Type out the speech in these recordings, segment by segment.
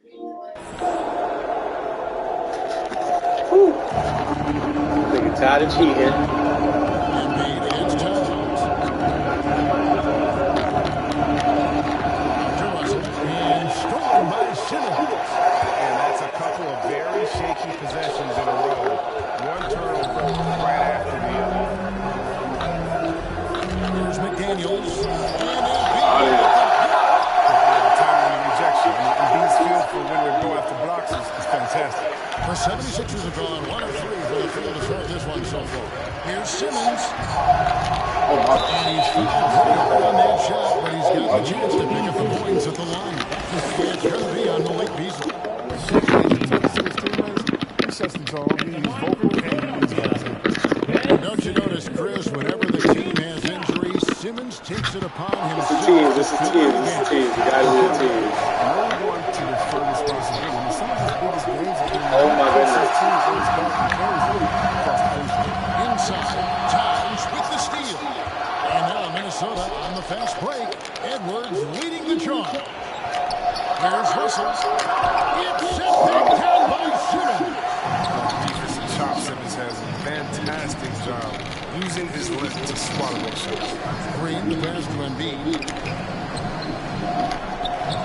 Whew. Nigga tired of cheating. Embiid against Towns. To Russell. And stolen by Simmons. And that's a couple of very shaky possessions in a row. One turnover right after the other. Here's McDaniels. Timely rejection. Embiid's feel for when they go after blocks is fantastic. The 76ers have gone 1 of 3 for the field to start this one so far. Here's Simmons. And he's fouled pretty hard on that shot, but he's got the chance to pick up the points at the line. It's going to be on Malik Beasley. He sets the tone. He's vocal and he's got. Don't you notice, Chris, whenever the team has injuries, Simmons takes it upon himself. It's a team. You gotta be a team. No one to defer responsibility. Some of his biggest games have been Oh my goodness. Inside, Towns with the steal. And now Minnesota on the fast break. Edwards leading the charge. There's Russell. It's set back down by Simmons. Defensive chop. Simmons has a fantastic job using his length to swallow those shots. Green, the pass to Embiid.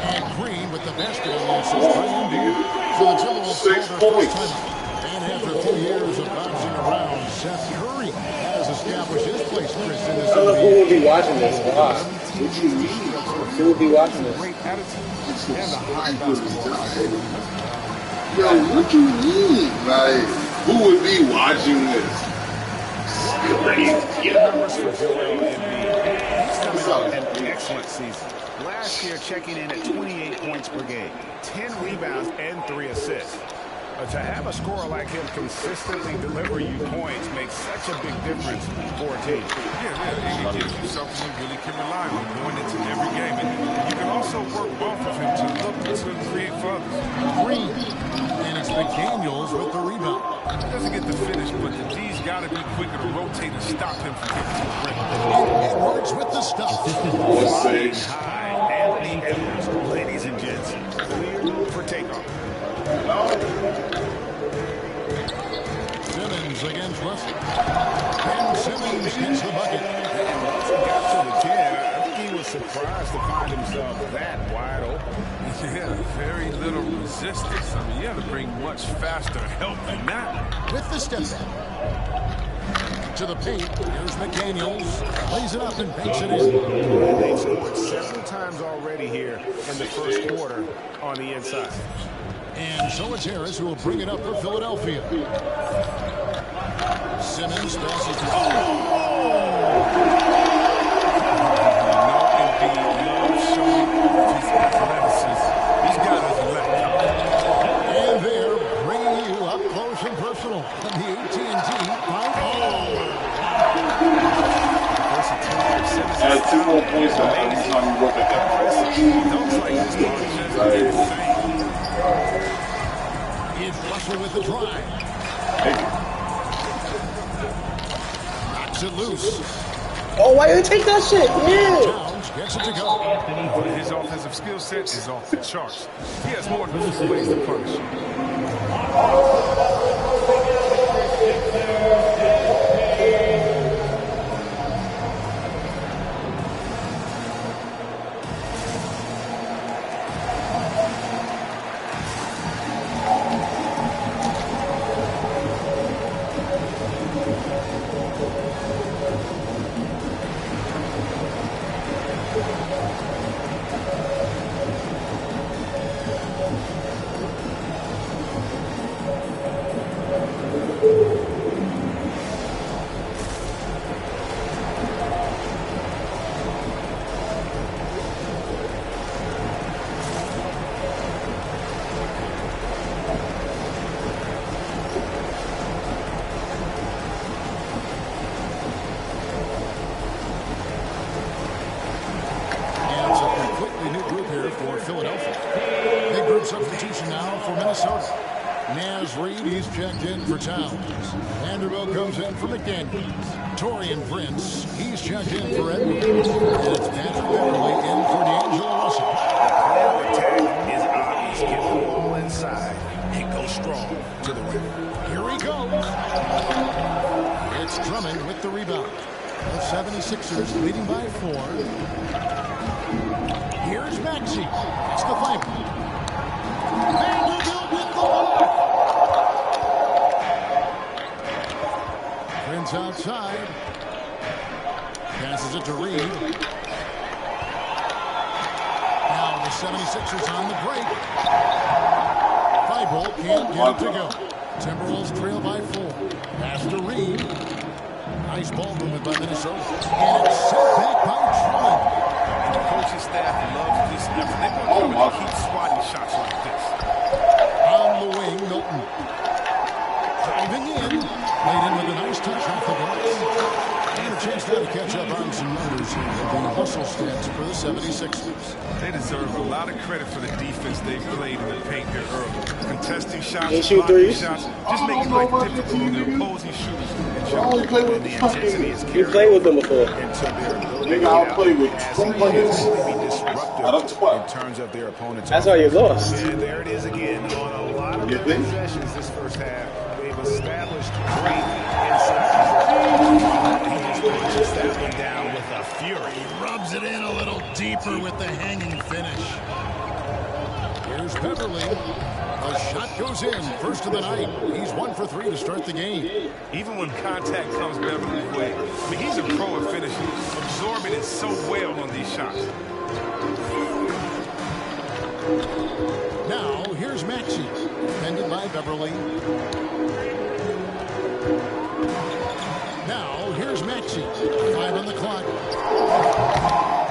And Green with the basket on the assist by Embiid. So the Timberwolves score their first time. And after a few years of bouncing around, Seth Curry has established his place, Chris, in this I don't know who NBA. will be watching this. Wow. Who will be watching this? Great attitude and a high basketball IQ. Yo, what you mean? Like, who would be watching this? Numbers for Joel Embiid. He's coming off an excellent season. Last year, checking in at 28 points per game, 10 rebounds, and 3 assists. To have a scorer like him consistently deliver you points makes such a big difference for a team. Yeah, it gives you something you really can rely on going into every game. And you can also work off of him to look to create for others. Green. And it's McDaniels with the rebound. He doesn't get the finish, but the D's got to be quicker to rotate and stop him from getting to the rim. And Edwards with the stop. High Anthony Edwards, ladies and gents, clear for takeoff. Simmons against Russell. And Simmons gets the bucket. And once he got to the 10, I think he was surprised to find himself that wide open. Yeah, very little resistance. I mean, you have to bring much faster help than that. With the step back. To the paint. Here's McDaniels. Lays it up and banks it in. They've scored several times already here in the first quarter on the inside. And so it's Harris who will bring it up for Philadelphia. Simmons passes to These guys are left. And they're bringing you up close and personal from the AT&T Add 2 more points every time you look at that. It's Russell with the drive. Knocks it loose. Oh, why you take that shit? Yeah. Towns gets it to go. His offensive skill set is off the charts. He has more than 2 ways to punish. Substitution now for Minnesota. Naz Reid, he's checked in for Towns. Vanderbilt comes in for McDaniels. Taurean Prince, he's checked in for Edwards. And it's Patrick Beverley in for D'Angelo Russell. The plan of attack is obvious. Get the ball Strong to the rim. Here he goes. It's Drummond with the rebound. The 76ers leading by 4. Here's Maxey. It's the flank. Vanderbilt with the block. Prince outside. Passes it to Reed. Now the 76ers on the break. Thibault can't get it to go. Timberwolves trail by 4. Pass to Reed. Nice ball movement by Minnesota. And it's sent back by Drummond. The coaching staff loves this effort. They're going to keep swatting shots like this. On the wing, Milton. Driving in. Laid in with a nice touch off the glass. And a chance now to catch up on some numbers here. The hustle stats for the 76ers. They deserve a lot of credit for the defense they played in the paint here early. Contesting shots, They shoot blocking threes? shots, just making life difficult on the opposing shooters. I only play with And the intensity is You carried played with them before. into their ability Nigga, to I'll get play out with as two they players. can be Out disruptive of 12. in terms of their opponent's That's why you lost. And there it is again on a lot of You their think? possessions this first half. They've established great inside. He just punches that one down with a fury. He rubs it in a little deeper with the hanging finish. Here's Beverly. The shot goes in. First of the night. He's 1 for 3 to start the game. Even when contact comes Beverly's way, I mean, he's a pro at finishing, absorbing it so well on these shots. Now, here's Maxey. Defended by Beverly. Now, here's Maxey. 5 on the clock.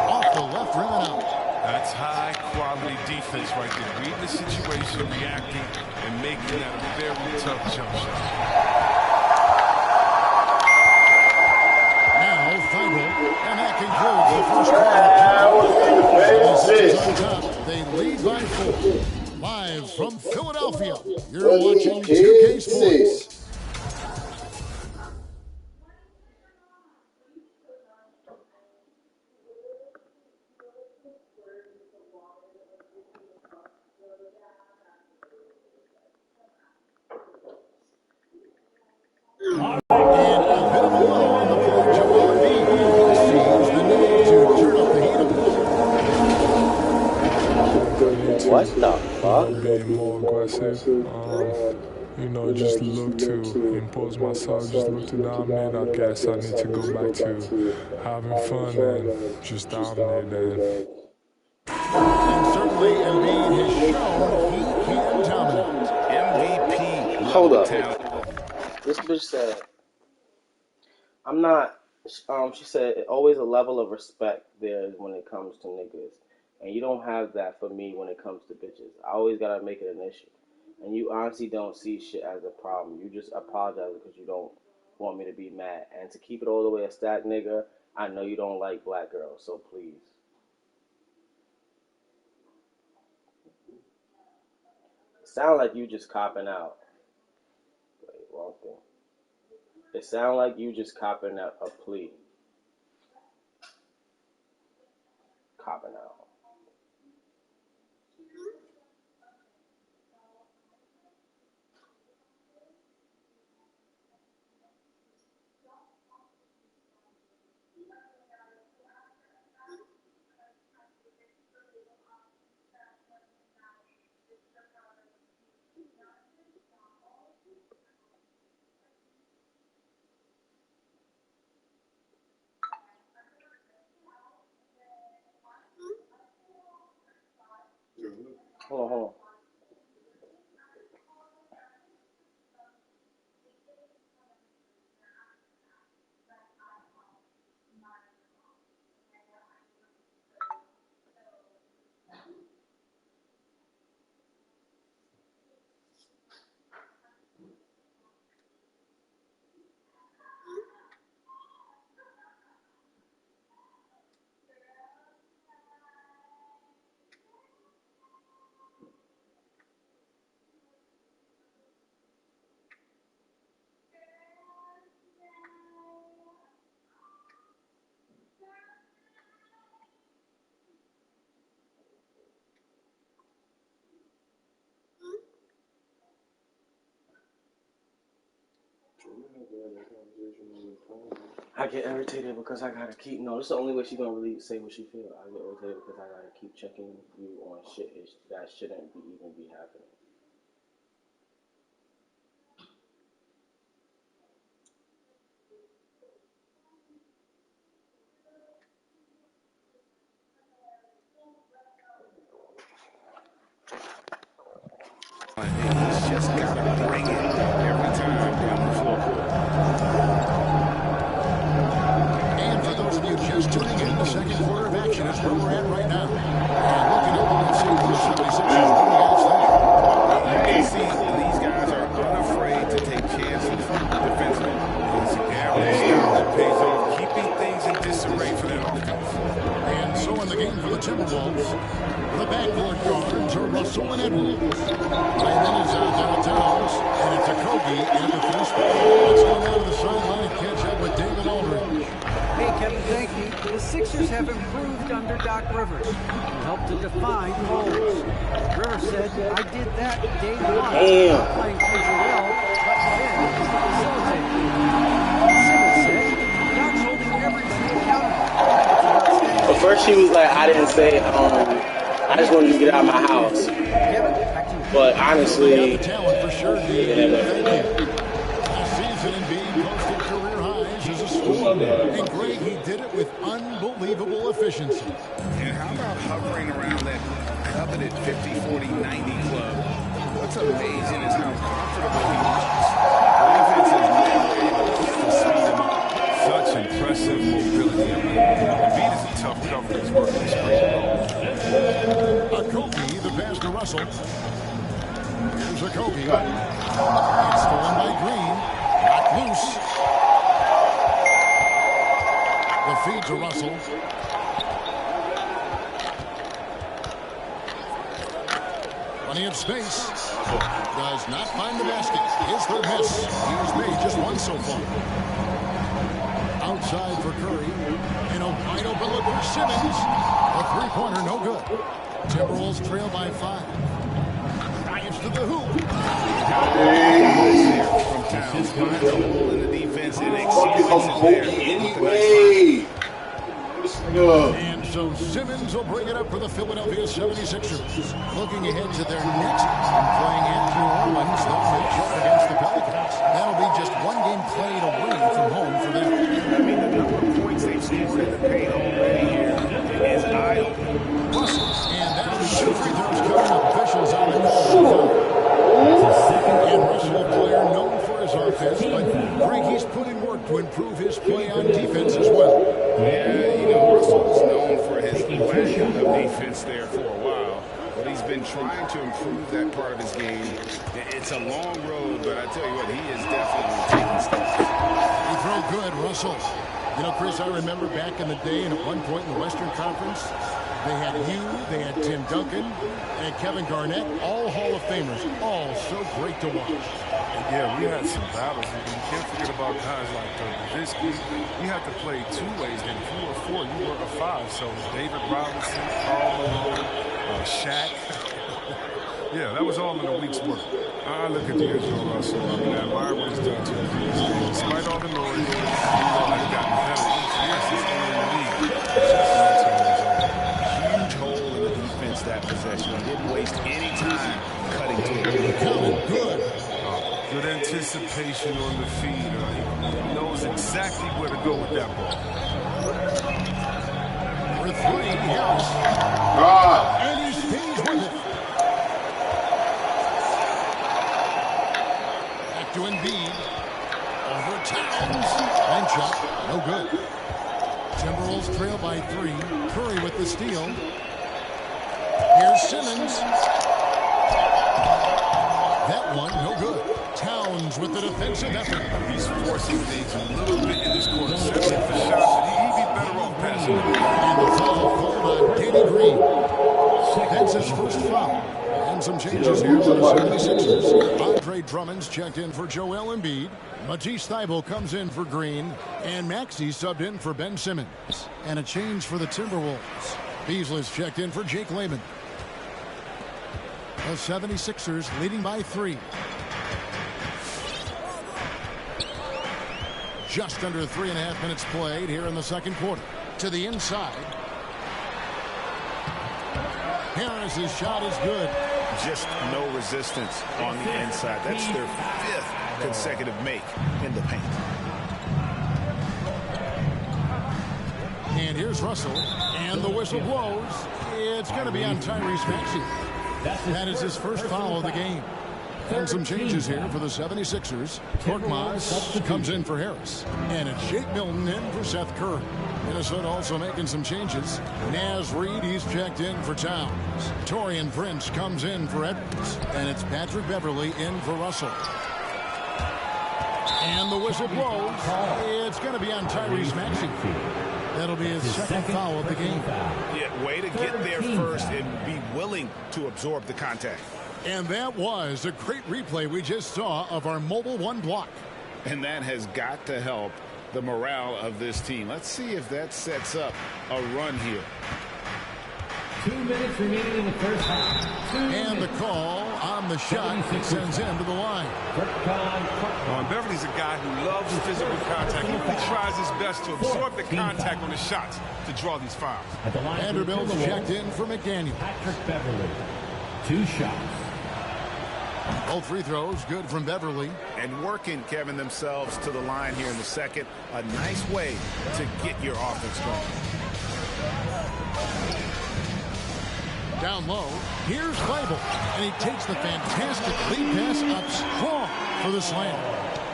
Off the left rim and out. That's high-quality defense right there. Reading the situation, reacting, and making that a very tough jump shot. Now, Thibault. And that concludes the first quarter. They lead by 4. Live from Philadelphia, you're watching 2K Sports. What the fuck? Being more aggressive, you know, just look to impose myself, just look to dominate. I guess I need to go back to having fun and just dominate. And certainly Embiid has shown he can dominate. MVP. Hold up. This bitch said, I'm not, she said, always a level of respect there when it comes to niggas. And you don't have that for me when it comes to bitches. I always gotta make it an issue. And you honestly don't see shit as a problem. You just apologize because you don't want me to be mad. And to keep it all the way a stat nigga, I know you don't like black girls, so please. It sound like you just copping out. Wait, wrong thing. It sound like you just copping out a plea. Copping out. Hold on. I get irritated because I gotta keep. No, this is the only way she's gonna really say what she feel. I get irritated because I gotta keep checking you on shit that shouldn't even be happening. He's just got to bring it every time down the floor. And for those of you just tuning in, the second quarter of action is where we're at right now. And looking at what we've seen from the 76ers, what do you guys think? You can see these guys are unafraid to take chances defensively. It's a gambling style that pays off, keeping things in disarray for that offense. And so in the game for the Timberwolves, the backcourt guards are Russell and Edwards. Raymond is out of Towns, and it's a Kogi in the three spot. Let's go down to the sideline and catch up with David Aldridge. Hey, Kevin, thank you. The Sixers have improved under Doc Rivers, who helped to define roles. Rivers said, I did that day one. Damn. Playing pretty well, but then facilitating. Simmons said, Doc's holding everybody accountable. But first she was like, I didn't say, I just wanted to get out of my house. Kevin, back to you. But honestly, Talent for sure. Last season, Embiid posted career highs as a scorer. And Greg, he did it with unbelievable efficiency. And how about hovering around that coveted 50, 40, 90 club? What's amazing is how comfortable he looks. Defense is never able to speed him up. Such impressive mobility. Embiid is a tough cover. He's working his great ball. Kogi, the pass to Russell. Here's a Kogi. It's stolen by Green. Knocked loose. The feed to Russell. Plenty of space. Does not find the basket. His third miss. He's made just one so far. Outside for Curry. And a wide open look for Simmons. A three-pointer, no good. Timberwolves trail by 5. Drives to the hoop. From Towns, finds a hole in the defense and Fucking exploits it anyway. This nigga. And so Simmons will bring it up for the Philadelphia 76ers. Looking ahead to their next game, playing at New Orleans. They'll make sure against the Pelicans. That'll be just one game played away from home for them. I mean, the number of points they've scored in the paint already here is eye-opening. Russell, and that'll be 2 free throws coming up. Officials on the call. And Russell, a player known for his offense, but Greg, he's put in work to improve his play on defense as well. Yeah, you know, Russell's known for his lack of defense there for a while, but he's been trying to improve that part of his game. It's a long road, but I tell you what, he is definitely taking steps. He throw good, Russell. You know, Chris, I remember back in the day, and at one point in the Western Conference, they had you, they had Tim Duncan, and Kevin Garnett, all Hall of Famers, all so great to watch. And yeah, we had some battles. And you can't forget about guys like Nowitzki. You had to play 2 ways. And if you were 4, you were a 5. So David Robinson, Karl Malone, Shaq. Yeah, that was all in a week's work. I look at D'Angelo Russell. I mean, I admire what he's done to him. Despite all the noise, you know, I've gotten better each year since he's in the league. It's just not Huge hole in the defense that possession. Didn't waste any time cutting to it. Good. good anticipation on the feed. He knows exactly where to go with that ball. For 3, Harris. And he stays with it. Back to Embiid. Over Towns. And shot. No good. Timberwolves trail by 3. Curry with the steal. Here's Simmons. That one, no good. Towns with the defensive effort. He's forcing things a little bit in this quarter. Settling for shots, and he'd be better off passing. And the foul called on Danny Green. That's his first foul. And some changes here for the 76ers. Andre Drummond's checked in for Joel Embiid. Matisse Thybulle comes in for Green. And Maxey subbed in for Ben Simmons. And a change for the Timberwolves. Beasley's checked in for Jake Layman. The 76ers leading by 3. just under 3.5 minutes played here in the second quarter. To the inside. Harris's shot is good. Just no resistance on the inside. That's their 5th consecutive make in the paint. And here's Russell. And the whistle blows. It's going to be on Tyrese Maxey. That is his first foul of the game. And some changes here for the 76ers. Korkmaz comes in for Harris. And it's Shake Milton in for Seth Curry. Minnesota also making some changes. Naz Reid, he's checked in for Towns. Taurean Prince comes in for Edwards. And it's Patrick Beverley in for Russell. And the whistle blows. It's going to be on Tyrese Maxey. That'll be his second foul of the game. Yeah, way to get there first and be willing to absorb the contact. And that was a great replay we just saw of our Mobile One block. And that has got to help the morale of this team. Let's see if that sets up a run here. 2 minutes remaining in the first half. And the call on the shot sends him to the line. Beverly's a guy who loves physical contact. He really tries his best to absorb the contact on the shots to draw these fouls. Vanderbilt's checked in for McDaniel. Patrick Beverley, 2 shots. Both free throws good from Beverley. And working, Kevin, themselves to the line here in the second. A nice way to get your offense going. Down low, here's Bible, and he takes the fantastic lead pass up strong for the slam.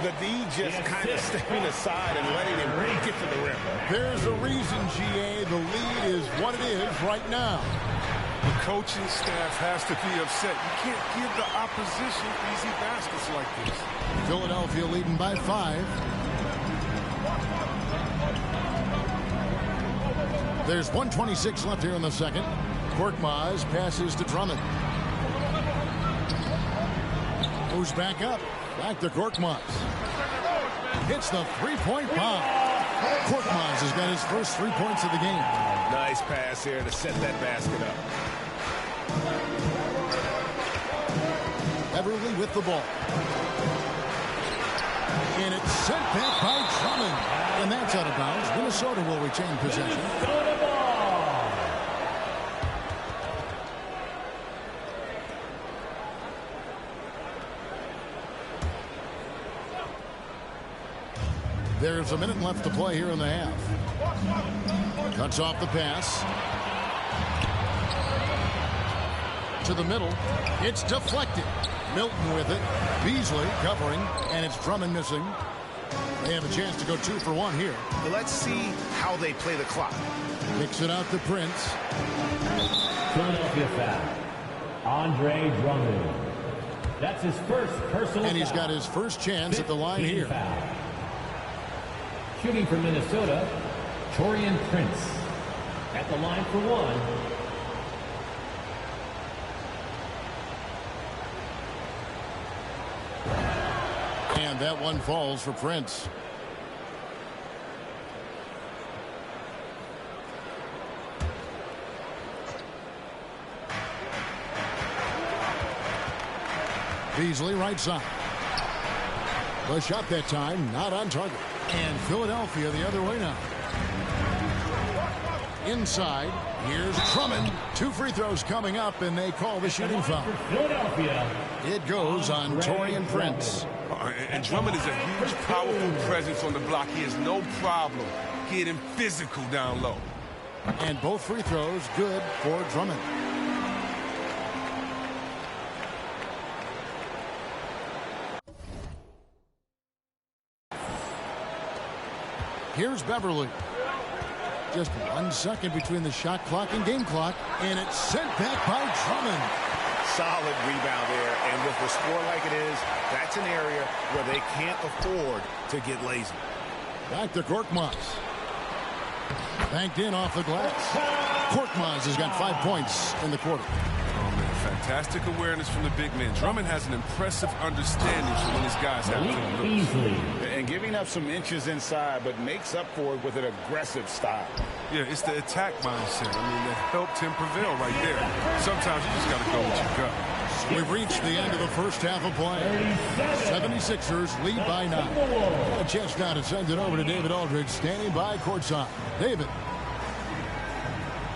The D just kind of stepping aside and letting him get to the rim. There's a reason, GA, the lead is what it is right now. The coaching staff has to be upset. You can't give the opposition easy baskets like this. Philadelphia leading by 5. There's 1:26 left here in the second. Korkmaz passes to Drummond. Moves back up. Back to Korkmaz. Hits the three-point bomb. Korkmaz has got his first 3 points of the game. Nice pass here to set that basket up. Beverley with the ball. And it's sent back by Drummond. And that's out of bounds. Minnesota will retain possession. There's a minute left to play here in the half. Cuts off the pass. To the middle. It's deflected. Milton with it. Beasley covering. And it's Drummond missing. They have a chance to go 2 for 1 here. Let's see how they play the clock. Kicks it out to Prince. Philadelphia foul. Andre Drummond. That's his first personal And he's foul. got his first chance at the line here. Foul. Shooting for Minnesota, Taurean Prince. At the line for 1. And that one falls for Prince. Beasley right side. The shot that time not on target. And Philadelphia the other way now. Inside, here's Drummond. 2 free throws coming up, and they call the shooting foul. Philadelphia. It goes on Taurean Prince. And Drummond is a huge, powerful presence on the block. He has no problem getting physical down low. And both free throws good for Drummond. Here's Beverley. Just 1 second between the shot clock and game clock, and it's sent back by Drummond. Solid rebound there, and with the score like it is, that's an area where they can't afford to get lazy. Back to Korkmaz. Banked in off the glass. Korkmaz has got 5 points in the quarter. Oh, man, fantastic awareness from the big man. Drummond has an impressive understanding for when his guys have to lose. And giving up some inches inside, but makes up for it with an aggressive style. Yeah, it's the attack mindset. I mean, that helped him prevail right there. Sometimes you just got to go with your gut. We've reached the end of the first half of play. 76ers lead by 9. A chance now to send it over to David Aldridge, standing by courtside. David.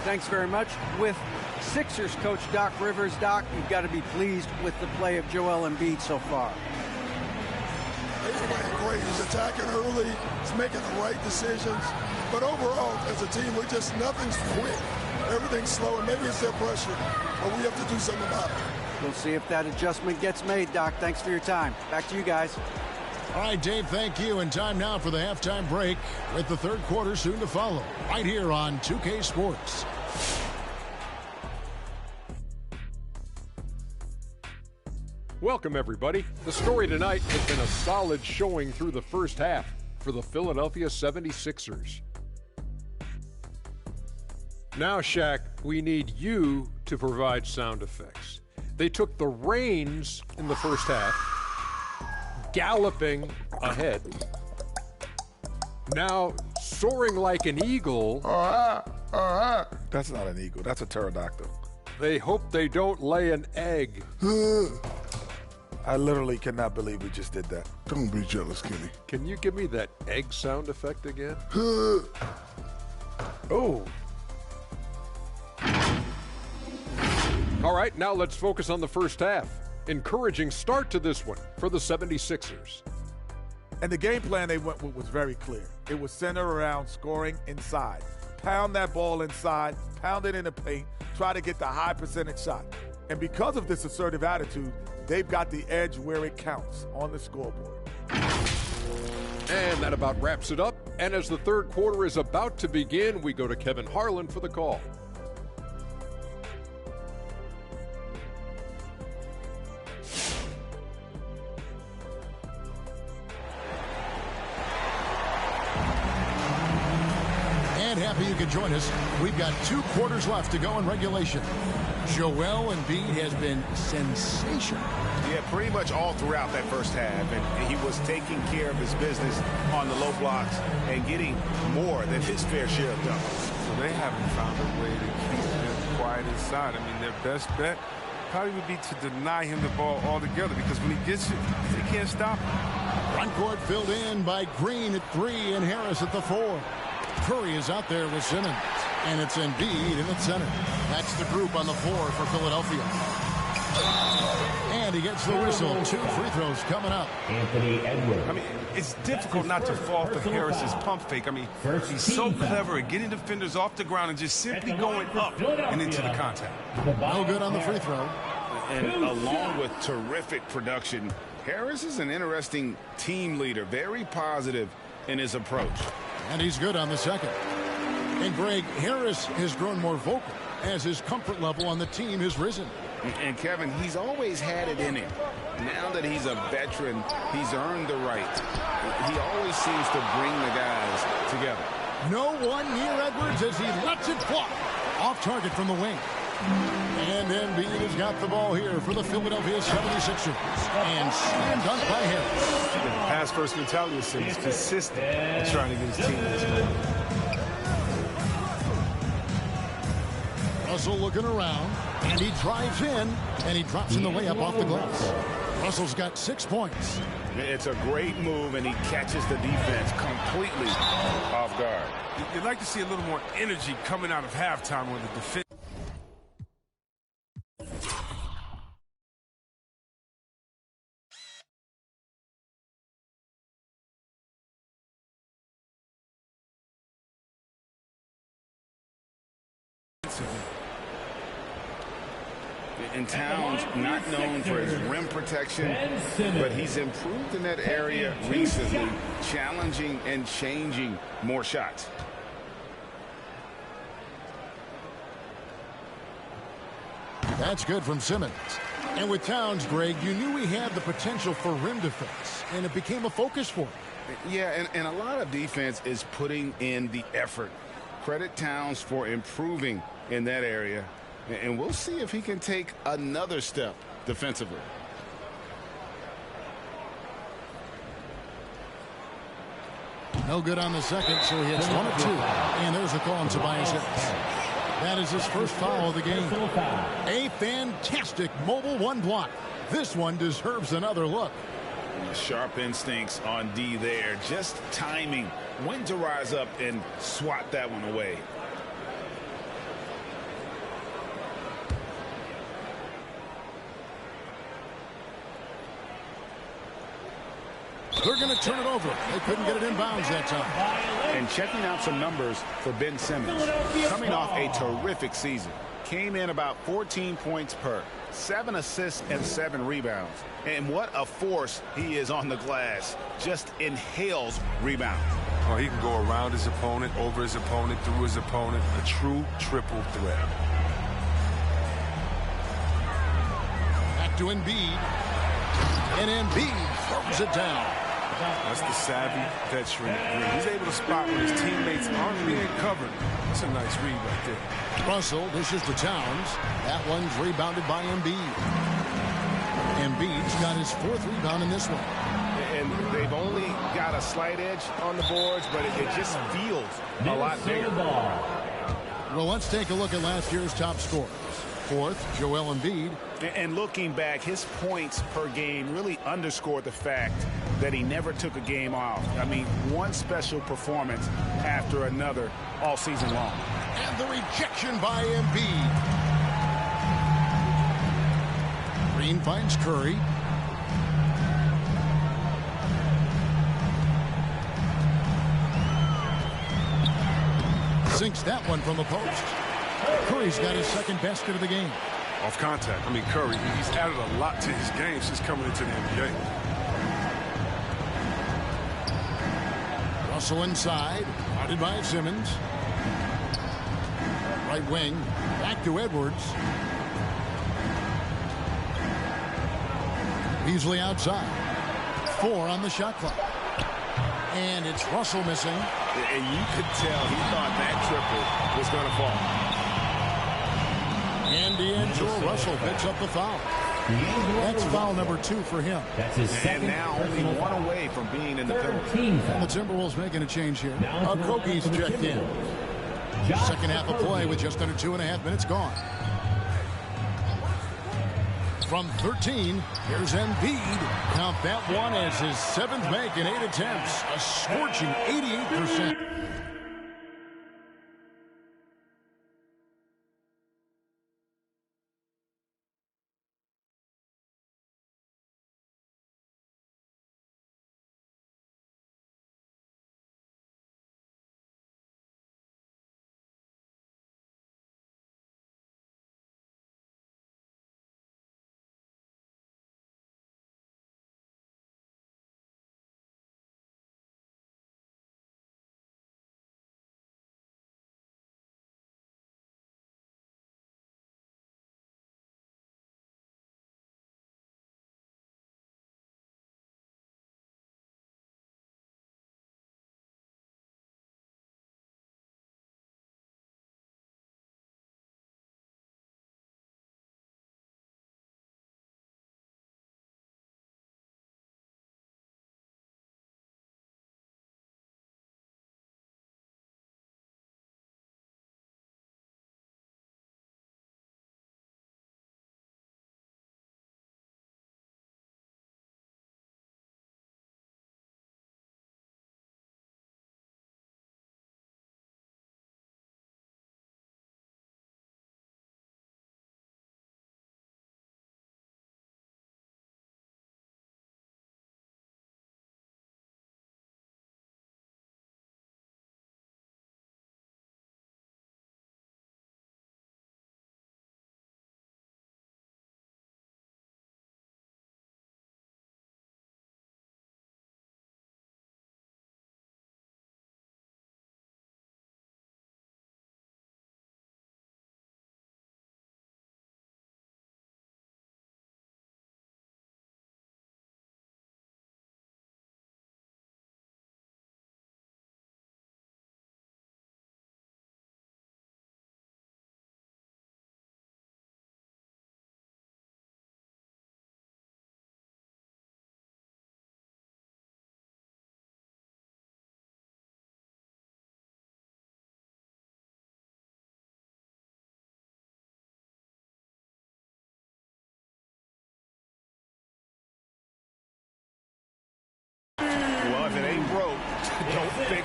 Thanks very much. With Sixers coach Doc Rivers, Doc, you've got to be pleased with the play of Joel Embiid so far. He's playing great. He's attacking early. He's making the right decisions. But overall, as a team, nothing's quick. Everything's slow, and maybe it's their pressure, but we have to do something about it. We'll see if that adjustment gets made, Doc. Thanks for your time. Back to you guys. All right, Dave, thank you. And time now for the halftime break with the third quarter soon to follow right here on 2K Sports. Welcome, everybody. The story tonight has been a solid showing through the first half for the Philadelphia 76ers. Now, Shaq, we need you to provide sound effects. They took the reins in the first half, galloping ahead. Now, soaring like an eagle. That's not an eagle. That's a pterodactyl. They hope they don't lay an egg. I literally cannot believe we just did that. Don't be jealous, Kenny. Can you give me that egg sound effect again? Oh. All right, now let's focus on the first half. Encouraging start to this one for the 76ers. And the game plan they went with was very clear. It was centered around scoring inside. Pound that ball inside, pound it in the paint, try to get the high percentage shot. And because of this assertive attitude, they've got the edge where it counts on the scoreboard. And that about wraps it up. And as the third quarter is about to begin, we go to Kevin Harlan for the call. And happy you could join us. We've got 2 quarters left to go in regulation. Joel Embiid has been sensational. Yeah, pretty much all throughout that first half. And he was taking care of his business on the low blocks and getting more than his fair share of dunks. So they haven't found a way to keep him quiet inside. I mean, their best bet probably would be to deny him the ball altogether, because when he gets it, they can't stop him. Front court filled in by Green at 3 and Harris at the 4. Curry is out there with Simmons, and it's Embiid in the center. That's the group on the floor for Philadelphia. And he gets the whistle. 2 free throws coming up. Anthony Edwards. I mean, it's difficult not to fall for Harris's pump fake. I mean, he's so clever at getting defenders off the ground and just simply going up and into the contact. No good on the free throw. And along with terrific production, Harris is an interesting team leader, very positive in his approach. And he's good on the second. And Greg, Harris has grown more vocal as his comfort level on the team has risen. And Kevin, he's always had it in him. Now that he's a veteran, he's earned the right. He always seems to bring the guys together. No one near Edwards as he lets it fly. Off target from the wing. And Embiid has got the ball here for the Philadelphia 76ers. And slam dunk by Harris. The pass-first mentality is consistent in trying to get his team this goal. Russell looking around, and he drives in, and he drops in the layup off the glass. Russell's got 6 points. It's a great move, and he catches the defense completely off guard. You'd like to see a little more energy coming out of halftime when the defense. And Towns, not known for his rim protection, but he's improved in that area recently, challenging and changing more shots. That's good from Simmons. And with Towns, Greg, you knew he had the potential for rim defense, and it became a focus for him. Yeah, and a lot of defense is putting in the effort. Credit Towns for improving in that area. And we'll see if he can take another step defensively. No good on the second, so he hits 1 of 2. And there's a call on Tobias Harris. That is his first foul of the game. A fantastic mobile one block. This one deserves another look. Sharp instincts on D there. Just timing when to rise up and swat that one away. They're going to turn it over. They couldn't get it in bounds that time. And checking out some numbers for Ben Simmons. Coming off a terrific season. Came in about 14 points per, 7 assists and 7 rebounds. And what a force he is on the glass. Just inhales rebound. Oh, he can go around his opponent, over his opponent, through his opponent. A true triple threat. Back to Embiid. And Embiid throws it down. That's the savvy veteran. He's able to spot when his teammates aren't being covered. That's a nice read right there. Russell dishes to Towns. That one's rebounded by Embiid. Embiid's got his 4th rebound in this one. And they've only got a slight edge on the boards, but it just feels a lot bigger. Well, let's take a look at last year's top scorers. 4th, Joel Embiid. And looking back, his points per game really underscored the fact that he never took a game off. I mean, one special performance after another all season long. And the rejection by Embiid. Green finds Curry. Sinks that one from the post. Curry's got his 2nd basket of the game. Off contact. I mean, Curry, he's added a lot to his game since coming into the NBA. Russell inside, guarded by Simmons. Right wing, back to Edwards. Beasley outside. 4 on the shot clock. And it's Russell missing. And you could tell he thought that triple was going to fall. And D'Angelo Russell picks up the foul. That's foul number 2 for him. That's his second. And now only one away from being in the penalty. And the Timberwolves making a change here. Okogie's checked in. 2nd half of play with just under 2.5 minutes gone. From 13, here's Embiid. Count that one as his 7th make in 8 attempts. A scorching 88%.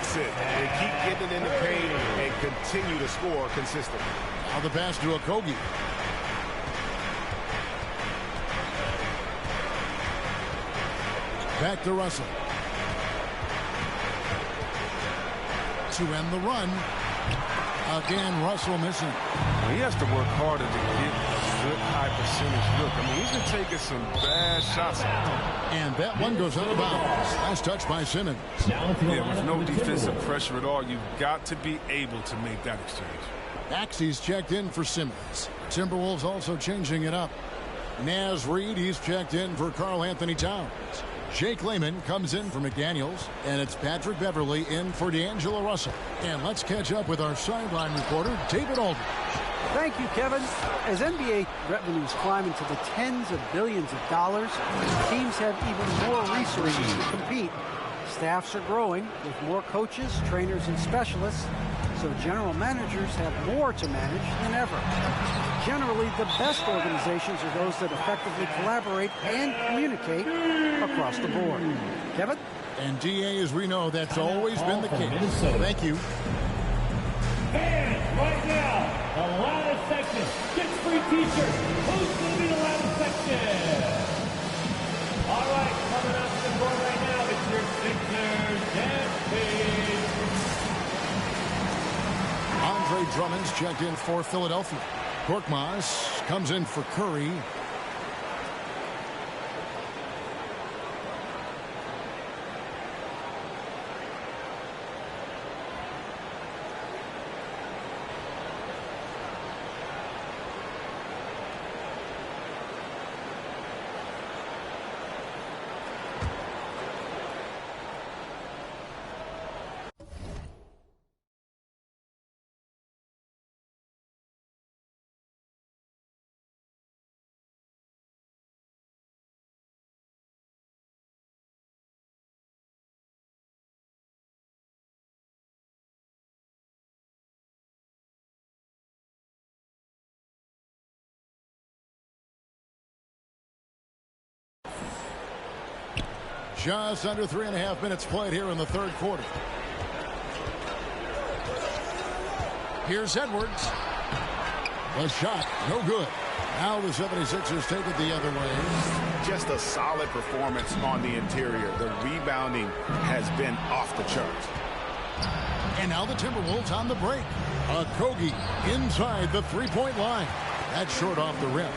That's it. They keep getting it in the paint and continue to score consistently. Now the pass to Okogie. Back to Russell. To end the run. Again, Russell missing. He has to work harder to get a good high percentage look. I mean, he's been taking some bad shots. And that one goes out of bounds. Last touch by Simmons. Yeah, with no defensive pressure at all, you've got to be able to make that exchange. Axie's checked in for Simmons. Timberwolves also changing it up. Naz Reid, he's checked in for Karl Anthony Towns. Jake Layman comes in for McDaniels, and it's Patrick Beverley in for D'Angelo Russell. And let's catch up with our sideline reporter, David Aldridge. Thank you, Kevin. As NBA revenues climb into the tens of billions of dollars, teams have even more resources to compete. Staffs are growing with more coaches, trainers, and specialists, so general managers have more to manage than ever. Generally, the best organizations are those that effectively collaborate and communicate across the board. Kevin? And DA, as we know, that's always been the case. Thank you. And right now, the loudest section gets free t-shirts. Who's going to be the loudest section? All right, coming up to the board right now, it's your Sixers Stampede. Andre Drummond's checked in for Philadelphia. Korkmaz comes in for Curry. Just under 3.5 minutes played here in the third quarter. Here's Edwards. The shot, no good. Now the 76ers take it the other way. Just a solid performance on the interior. The rebounding has been off the charts. And now the Timberwolves on the break. Okogie inside the three-point line. That's short off the rim.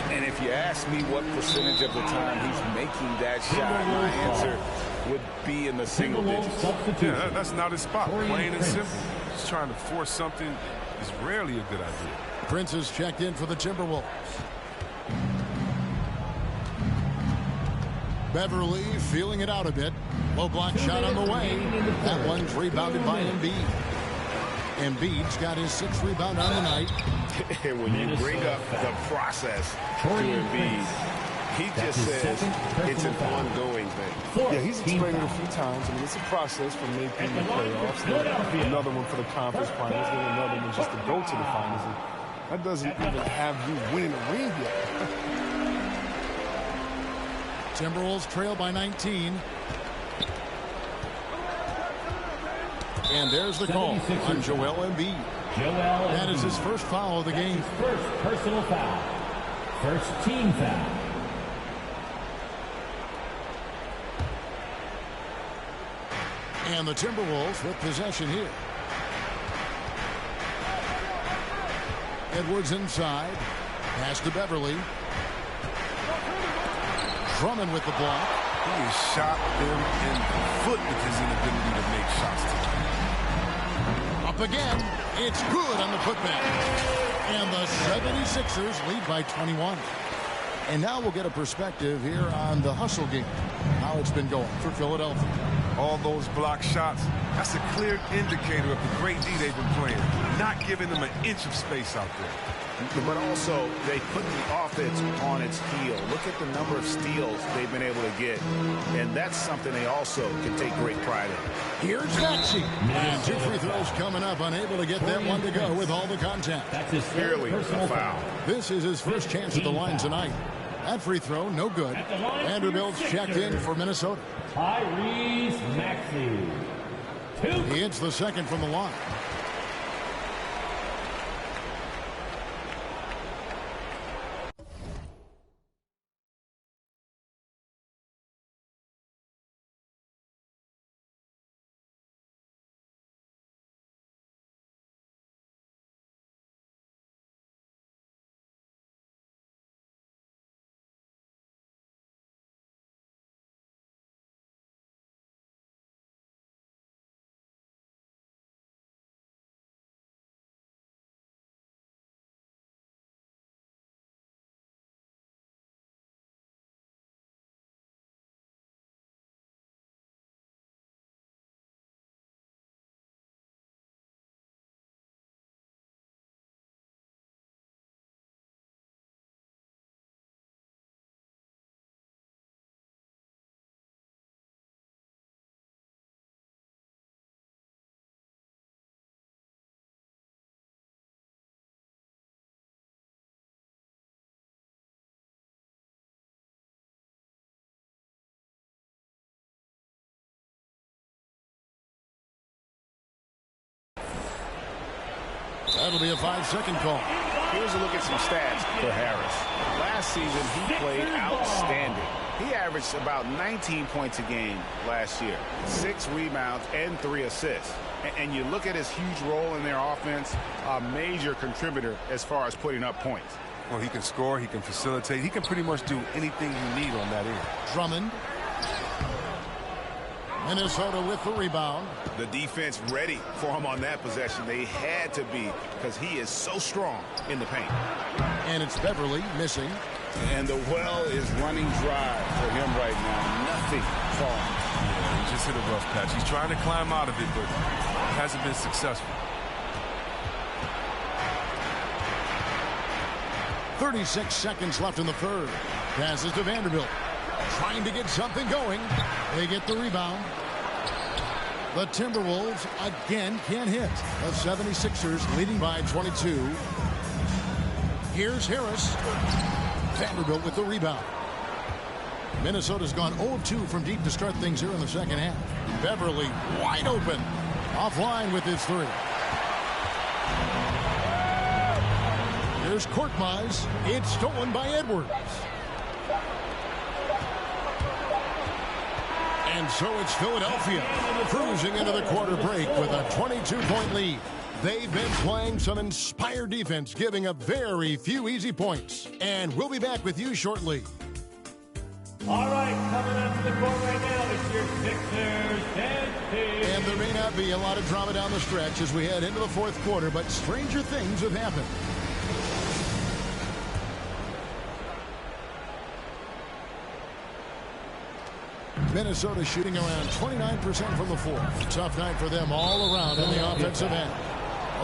And if you ask me what percentage of the time he's making that shot, my answer would be in the single digits. Yeah, that's not his spot. Plain and simple. Just trying to force something is rarely a good idea. Prince is checked in for the Timberwolves. Beverly feeling it out a bit. Low block shot on the way. That one's rebounded by Embiid. Embiid's got his 6th rebound on the night. And when you bring up the process to Embiid, he just says it's an ongoing thing. Yeah, he's explained it a few times. I mean, it's a process from making the playoffs. Another one for the conference finals, then another one just to go to the finals. And that doesn't even have you winning a ring yet. Timberwolves trail by 19. And there's the call on Joel Embiid. That is his first foul of the game. His first personal foul. First team foul. And the Timberwolves with possession here. Edwards inside. Pass to Beverly. Drummond with the block. He has shot them in the foot with his inability to make shots tonight. Up again. It's good on the putback. And the 76ers lead by 21. And now we'll get a perspective here on the hustle game. How it's been going for Philadelphia. All those block shots, that's a clear indicator of the great D they've been playing. Not giving them an inch of space out there. But also, they put the offense on its heel. Look at the number of steals they've been able to get. And that's something they also can take great pride in. Here's Maxey. And 2 free throws coming up. Unable to get that one to go with all the contact. That's his Clearly a foul. This is his first chance at the line tonight. That free throw, no good. Vanderbilt's checked in for Minnesota. Tyrese Maxey. 2. He hits the second from the line. That'll be a 5-second call. Here's a look at some stats for Harris. Last season, he played outstanding. He averaged about 19 points a game last year, 6 rebounds and 3 assists. And you look at his huge role in their offense, a major contributor as far as putting up points. Well, he can score, he can facilitate, he can pretty much do anything you need on that end. Drummond. Minnesota with the rebound. The defense ready for him on that possession. They had to be, because he is so strong in the paint. And it's Beverly missing. And the well is running dry for him right now. Nothing falling. Yeah, he just hit a rough patch. He's trying to climb out of it, but hasn't been successful. 36 seconds left in the third. Passes to Vanderbilt. Trying to get something going. They get the rebound. The Timberwolves again can't hit. The 76ers leading by 22. Here's Harris. Vanderbilt with the rebound. Minnesota's gone 0-2 from deep to start things here in the second half. Beverly wide open. Offline with his three. Here's Korkmaz. It's stolen by Edwards. And so it's Philadelphia cruising into the quarter break with a 22-point lead. They've been playing some inspired defense, giving up very few easy points. And we'll be back with you shortly. All right, coming up to the court right now, it's your Sixers and And there may not be a lot of drama down the stretch as we head into the fourth quarter, but stranger things have happened. Minnesota shooting around 29% from the floor. Tough night for them all around in the offensive end.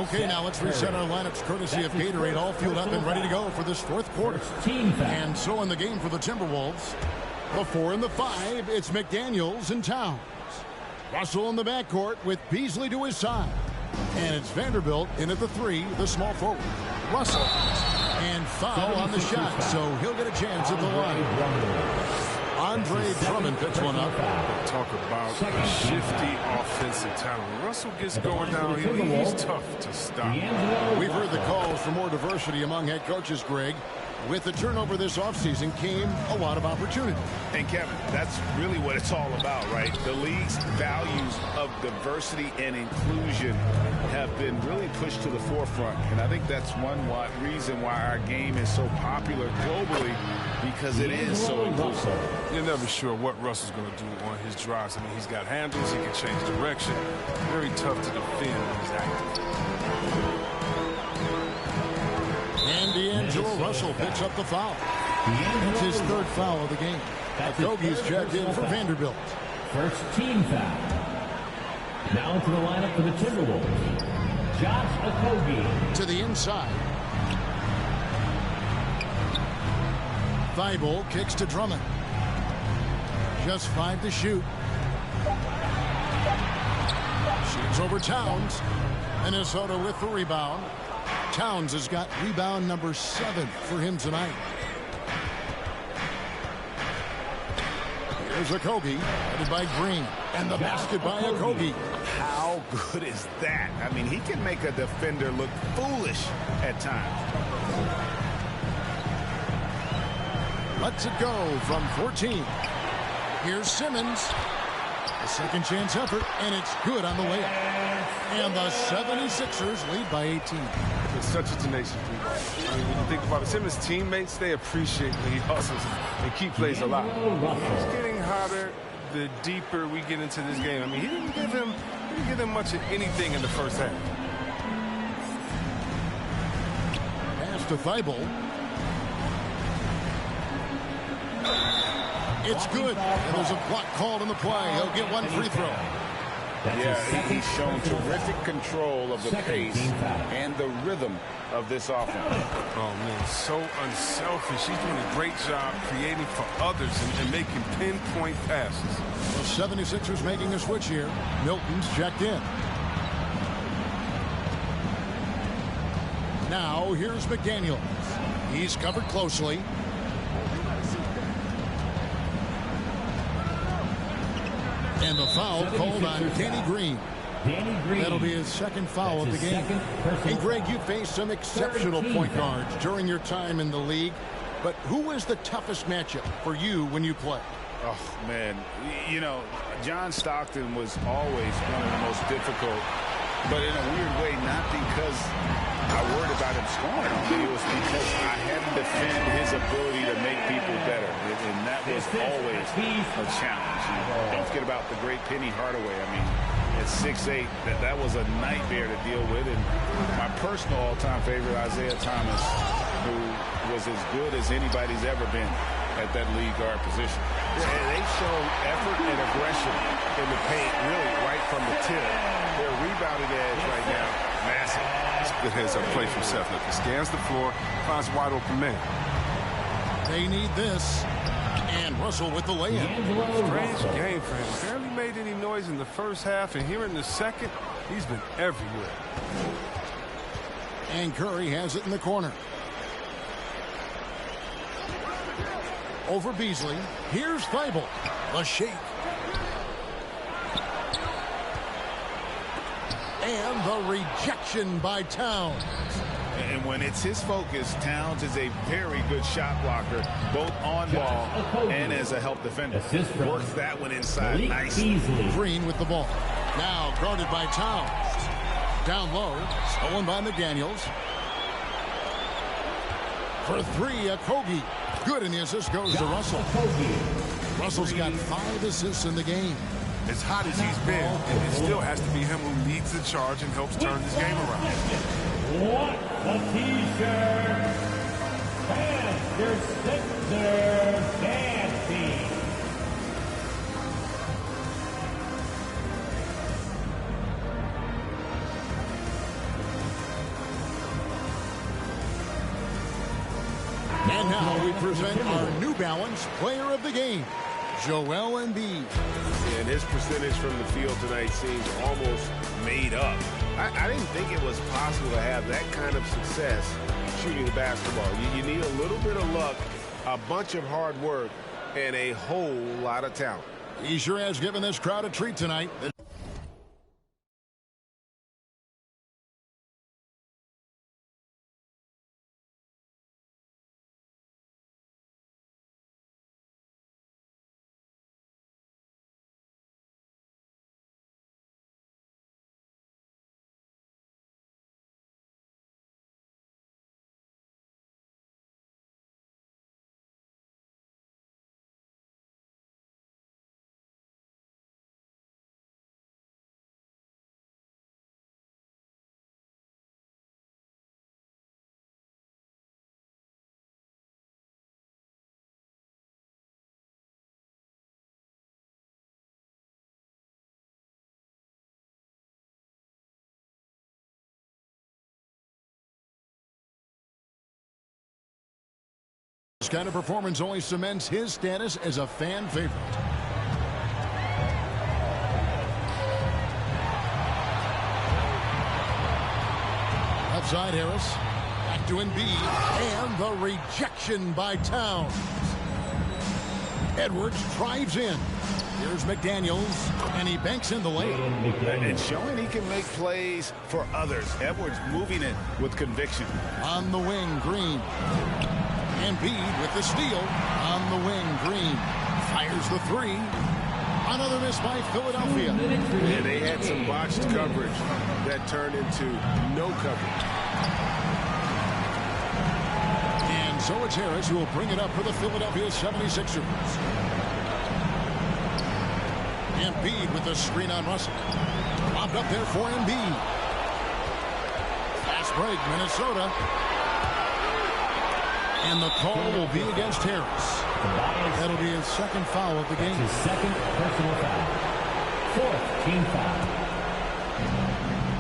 Okay, now let's reset our lineups courtesy of Gatorade, all fueled up and ready to go for this fourth quarter. And so in the game for the Timberwolves, the 4 and the 5, it's McDaniels and Towns. Russell in the backcourt with Beasley to his side. And it's Vanderbilt in at the 3, the small forward. Russell. And foul on the shot, so he'll get a chance at the line. Andre Drummond picks one up. Talk about shifty offensive talent. Russell gets going down. He's tough to stop. We've heard the calls for more diversity among head coaches, Greg. With the turnover this offseason came a lot of opportunity. And Kevin, that's really what it's all about, right? The league's values of diversity and inclusion have been really pushed to the forefront. And I think that's one reason why our game is so popular globally, because it is so inclusive. You're never sure what Russell's going to do on his drives. I mean, he's got handles. He can change direction. Very tough to defend when he's active. And D'Angelo Russell picks up the foul. It's his third foul of the game. Okogie's checked in for Vanderbilt. First team foul. Now into the lineup for the Timberwolves. Josh Okogie. To the inside. Thibault kicks to Drummond. Just 5 to shoot. Shoots over Towns. Minnesota with the rebound. Towns has got rebound number 7 for him tonight. Here's Okogie, headed by Green. And the basket by Okogie. How good is that? I mean, he can make a defender look foolish at times. Lets it go from 14. Here's Simmons. A second chance effort, and it's good on the layup. And the 76ers lead by 18. It's such a tenacious defense. I mean, when you think about it, Simmons' teammates, they appreciate when he hustles and keep plays alive. It's getting hotter the deeper we get into this game. I mean, he didn't give him much of anything in the first half. Pass to Thibault. It's good. And there's a block called in the play. He'll get one free throw. Yeah, he's shown terrific control of the pace and the rhythm of this offense. Oh, man, so unselfish. He's doing a great job creating for others and making pinpoint passes. The 76ers making a switch here. Milton's checked in. Now, here's McDaniels. He's covered closely. And the foul called on Danny Green. That'll be his second foul of the game. And Greg, you faced some exceptional point guards during your time in the league. But who was the toughest matchup for you when you played? Oh, man. You know, John Stockton was always one of the most difficult, but in a weird way, not because I worried about him scoring on me. It was because I had to defend his ability to make people better. And that was always a challenge. You know, don't forget about the great Penny Hardaway. I mean, at 6'8", that was a nightmare to deal with. And my personal all-time favorite, Isaiah Thomas, who was as good as anybody's ever been at that lead guard position. Yeah, and they've shown effort and aggression in the paint, really right from the tip. Their rebounding edge right now, massive. It's a good heads-up play from Seth. He scans the floor, finds wide open man. They need this. And Russell with the layup. Strange game for him. Barely made any noise in the first half, and here in the second, he's been everywhere. And Curry has it in the corner. Over Beasley. Here's Thibault. The shake. And the rejection by Towns. And when it's his focus, Towns is a very good shot blocker, both on ball and as a help defender. Works that one inside nicely. Green with the ball. Now guarded by Towns. Down low. Stolen by McDaniels. For three, Okogie. Good, and the assist goes to Russell. Russell's got 5 assists in the game. As hot as he's been, and it still has to be him who leads the charge and helps turn this game around. What a t-shirt! And your Sixers dancing. And now we present our New Balance Player of the Game, Joel Embiid. And his percentage from the field tonight seems almost made up. I didn't think it was possible to have that kind of success shooting the basketball. You need a little bit of luck, a bunch of hard work, and a whole lot of talent. He sure has given this crowd a treat tonight. This kind of performance only cements his status as a fan favorite. Left side, Harris. Back to Embiid. And the rejection by Towns. Edwards drives in. Here's McDaniels, and he banks in the lane. And showing he can make plays for others. Edwards moving it with conviction. On the wing, Green. Embiid with the steal. On the wing, Green. Fires the three. Another miss by Philadelphia. Yeah, they had some botched coverage that turned into no coverage. And so it's Harris who will bring it up for the Philadelphia 76ers. Embiid with the screen on Russell. Popped up there for Embiid. Fast break, Minnesota. And the call will be against Harris. That'll be his second foul of the game. His second personal foul. Fourth team foul.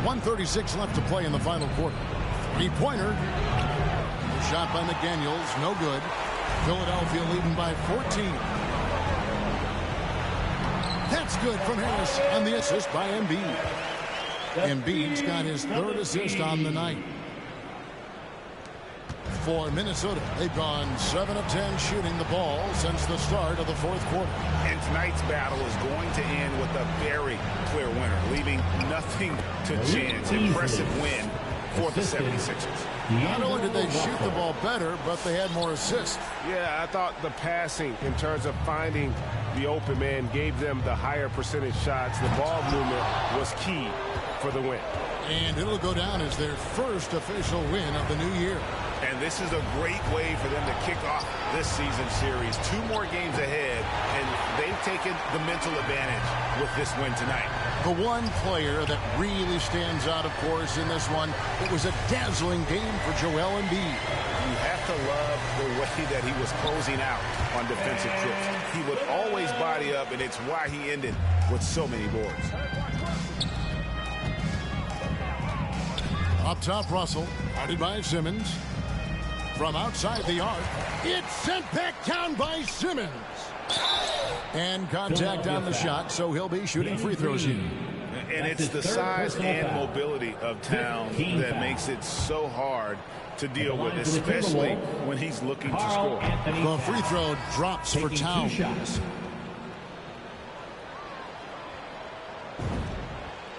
1:36 left to play in the final quarter. Three-pointer. Shot by McDaniels, no good. Philadelphia leading by 14. That's good from Harris on the assist by Embiid. Embiid's got his third assist on the night. For Minnesota, they've gone 7 of 10 shooting the ball since the start of the fourth quarter. And tonight's battle is going to end with a very clear winner, leaving nothing to chance. Impressive win for the 76ers. Not only did they shoot the ball better, but they had more assists. Yeah, I thought the passing in terms of finding the open man gave them the higher percentage shots. The ball movement was key for the win. And it'll go down as their first official win of the new year. And this is a great way for them to kick off this season series. 2 more games ahead, and they've taken the mental advantage with this win tonight. The one player that really stands out, of course, in this one, it was a dazzling game for Joel Embiid. You have to love the way that he was closing out on defensive trips. He would always body up, and it's why he ended with so many boards. Up top, Russell, guarded by Simmons. From outside the arc, it's sent back down by Simmons. And contact on the shot, so he'll be shooting free throws here. And it's the size and mobility of Towns that makes it so hard to deal with, especially when he's looking to score. The free throw drops for Towns.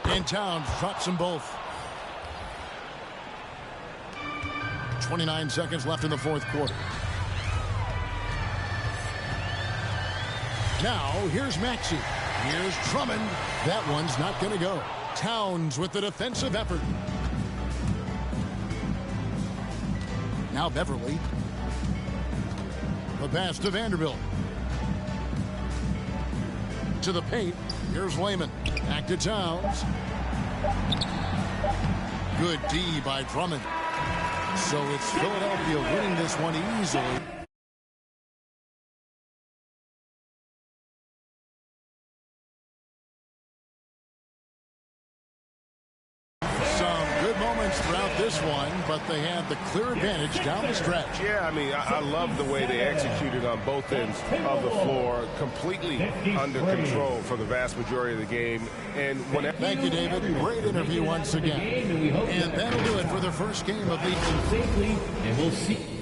And Towns drops them both. 29 seconds left in the fourth quarter. Now, here's Maxey. Here's Drummond. That one's not going to go. Towns with the defensive effort. Now Beverly. The pass to Vanderbilt. To the paint. Here's Layman. Back to Towns. Good D by Drummond. So it's Philadelphia winning this one easily. Some good moments throughout this one, but they had the clear advantage down the stretch. Yeah, I mean, I love the way they executed on both ends of the floor, completely under control for the vast majority of the game. And Thank you, David. Great interview once again. And that'll do it for the first game of the... Safely, and we'll see.